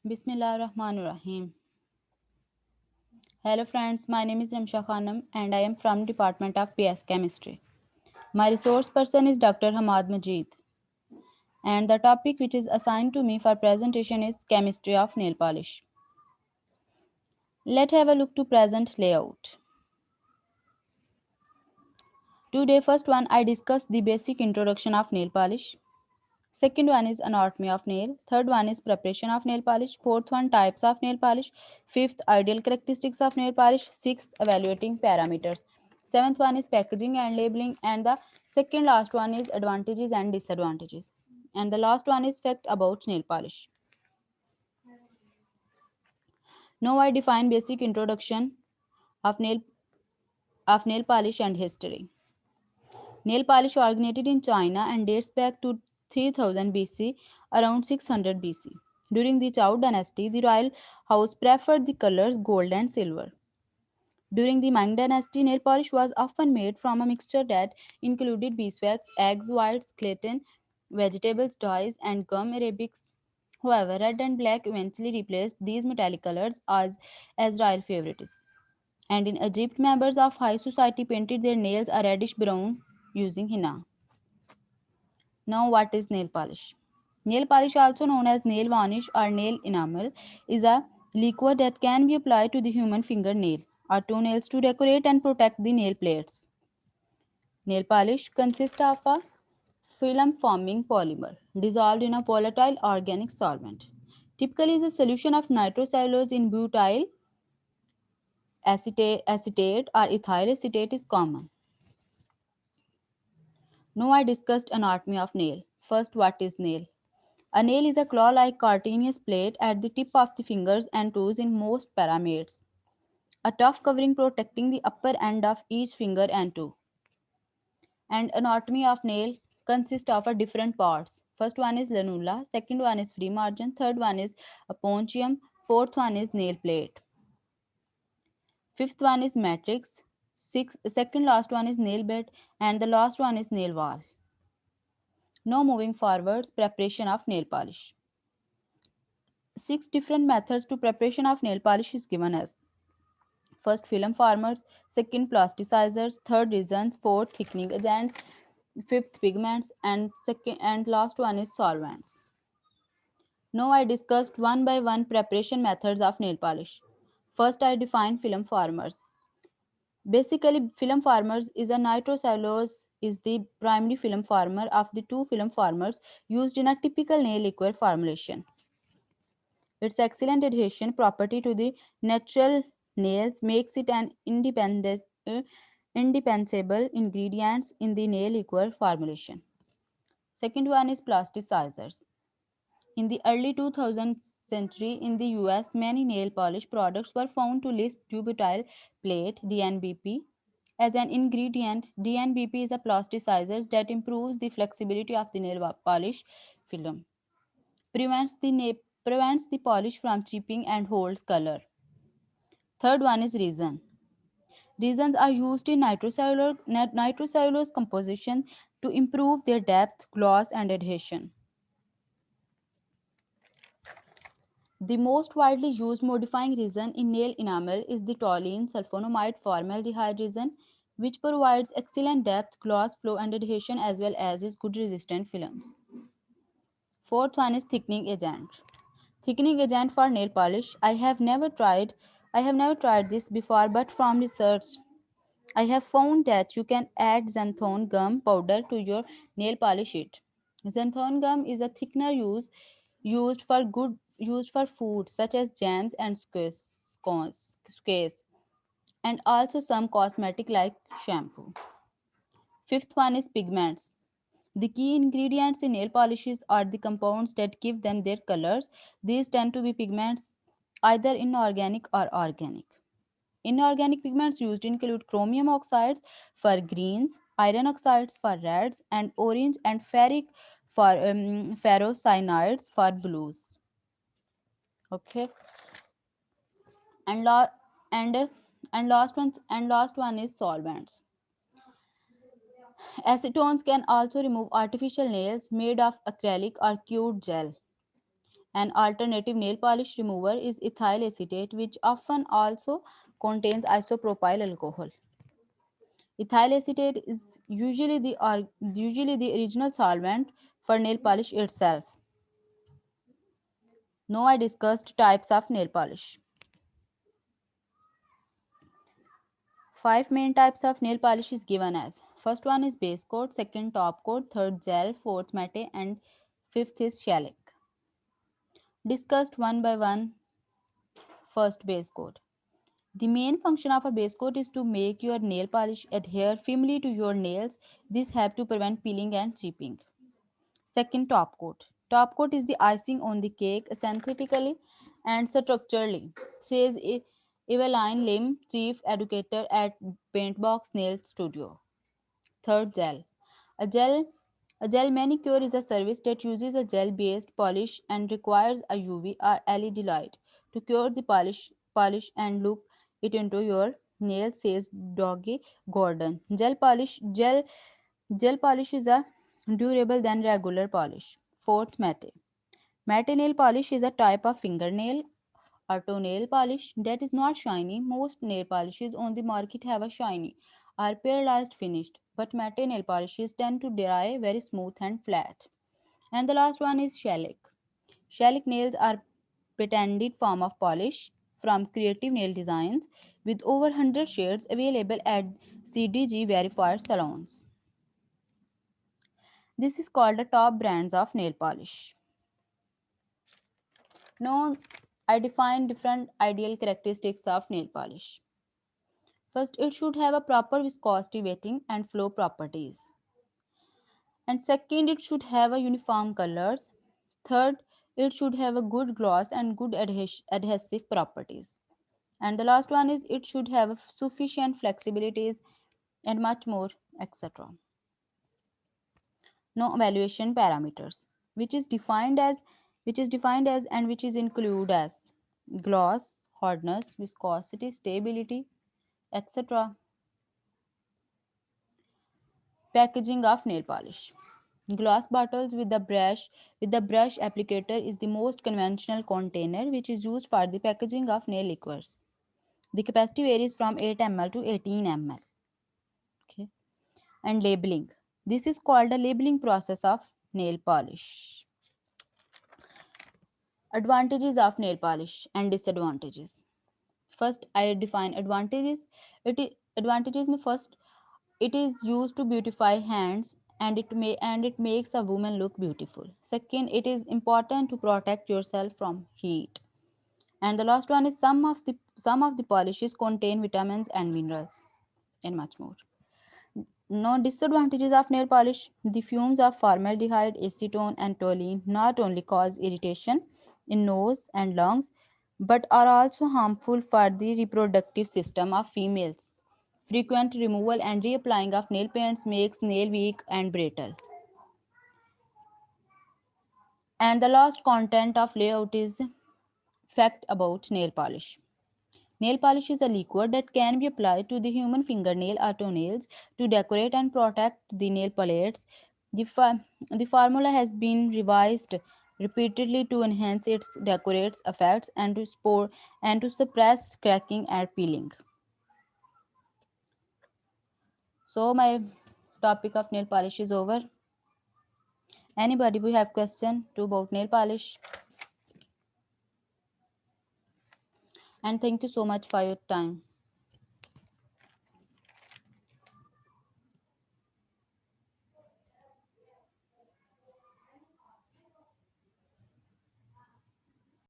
Bismillahirrahmanirrahim. Hello friends, my name is Ramsha Khanam and I am from Department of PS Chemistry. My resource person is Dr. Hamad Majid and the topic which is assigned to me for presentation is chemistry of nail polish. Let's have a look to present layout. Today first one I discuss the basic introduction of nail polish. Second one is anatomy of nail. Third one is preparation of nail polish. Fourth one types of nail polish. Fifth ideal characteristics of nail polish. Sixth evaluating parameters. Seventh one is packaging and labeling. And the second last one is advantages and disadvantages. And the last one is fact about nail polish. Now I define basic introduction of nail polish and history. Nail polish originated in China and dates back to 3000 BC, around 600 BC. During the Zhou dynasty, the royal house preferred the colors gold and silver. During the Ming dynasty, nail polish was often made from a mixture that included beeswax, eggs whites, gelatin, vegetables, dyes, and gum arabics. However, red and black eventually replaced these metallic colors as royal favorites. And in Egypt, members of high society painted their nails a reddish brown using henna. Now, what is nail polish? Nail polish, also known as nail varnish or nail enamel, is a liquid that can be applied to the human fingernail or toenails to decorate and protect the nail plates. Nail polish consists of a film forming polymer dissolved in a volatile organic solvent. Typically, is a solution of nitrocellulose in butyl acetate or ethyl acetate is common. Now I discussed anatomy of nail. First, what is nail? A nail is a claw-like cartilaginous plate at the tip of the fingers and toes in most primates. A tough covering protecting the upper end of each finger and toe. And anatomy of nail consists of a different parts. First one is lanula, second one is free margin, third one is appontium, fourth one is nail plate. Fifth one is matrix, second last one is nail bed, and the last one is nail wall. Now moving forwards, preparation of nail polish. 6 different methods to preparation of nail polish is given as: first film formers, second plasticizers, third resins, fourth thickening agents, fifth pigments, and second and last one is solvents. Now I discussed one by one preparation methods of nail polish. First I define film formers. Basically, film formers is a nitrocellulose is the primary film former of the two film formers used in a typical nail liquid formulation. Its excellent adhesion property to the natural nails makes it an indispensable ingredient in the nail lacquer formulation. Second one is plasticizers. In the early 2000th century in the US, many nail polish products were found to list butyl plate (DNBP) as an ingredient. DNBP is a plasticizer that improves the flexibility of the nail polish film, prevents the prevents the polish from chipping and holds color. Third one is resin. Resins are used in nitrocellulose composition to improve their depth, gloss, and adhesion. The most widely used modifying resin in nail enamel is the toluene sulfonamide formaldehyde resin, which provides excellent depth, gloss, flow, and adhesion as well as is good resistant films. Fourth one is thickening agent. Thickening agent for nail polish. I have never tried this before, but from research I have found that you can add xanthone gum powder to your nail polish sheet. Xanthone gum is a thickener used for foods such as jams and squares, and also some cosmetic like shampoo. Fifth one is pigments. The key ingredients in nail polishes are the compounds that give them their colors. These tend to be pigments either inorganic or organic. Inorganic pigments used include chromium oxides for greens, iron oxides for reds, and orange and ferric for ferrocyanides for blues. Okay, and la- and last one is solvents. Acetones can also remove artificial nails made of acrylic or cured gel. An alternative nail polish remover is ethyl acetate, which often also contains isopropyl alcohol. Ethyl acetate is usually the original solvent for nail polish itself. Now I discussed types of nail polish. Five main types of nail polish is given as: first one is base coat, second top coat, third gel, fourth matte, and fifth is shellac. Discussed one by one. First, base coat. The main function of a base coat is to make your nail polish adhere firmly to your nails. This helps to prevent peeling and chipping. Second, top coat. Top coat is the icing on the cake, synthetically and structurally, says Eveline Lim, chief educator at Paintbox Nail Studio. Third, gel. A gel a gel manicure is a service that uses a gel-based polish and requires a UV or LED light to cure the polish and look it into your nail, says Doggy Gordon. Gel polish is a durable than regular polish. Fourth, matte. Matte nail polish is a type of fingernail or toenail polish that is not shiny. Most nail polishes on the market have a shiny or pearlized finish, but matte nail polishes tend to dry very smooth and flat. And the last one is shellac. Shellac nails are patented form of polish from Creative Nail Designs with over 100 shades available at CDG verified salons. This is called the top brands of nail polish. Now, I define different ideal characteristics of nail polish. First, it should have a proper viscosity, wetting, and flow properties. And second, it should have a uniform colors. Third, it should have a good gloss and good adhesive properties. And the last one is it should have sufficient flexibilities and much more, etc. No evaluation parameters, which is defined as and which is include as gloss, hardness, viscosity, stability, etc. Packaging of nail polish. Glass bottles with the brush applicator is the most conventional container which is used for the packaging of nail liquors. The capacity varies from 8 ml to 18 ml. Okay. And labeling. This is called a labeling process of nail polish. Advantages of nail polish and disadvantages. First, I define advantages. Advantages में first, it is used to beautify hands and it makes a woman look beautiful. Second, it is important to protect yourself from heat. And the last one is some of the polishes contain vitamins and minerals and much more. No disadvantages of nail polish. The fumes of formaldehyde, acetone, and toluene not only cause irritation in nose and lungs, but are also harmful for the reproductive system of females. Frequent removal and reapplying of nail paints makes nail weak and brittle. And the last content of layout is fact about nail polish. Nail polish is a liquid that can be applied to the human fingernail or toenails to decorate and protect the nail plates. The formula has been revised repeatedly to enhance its decorates effects and to suppress cracking and peeling. So my topic of nail polish is over. Anybody who have question to about nail polish? And thank you so much for your time.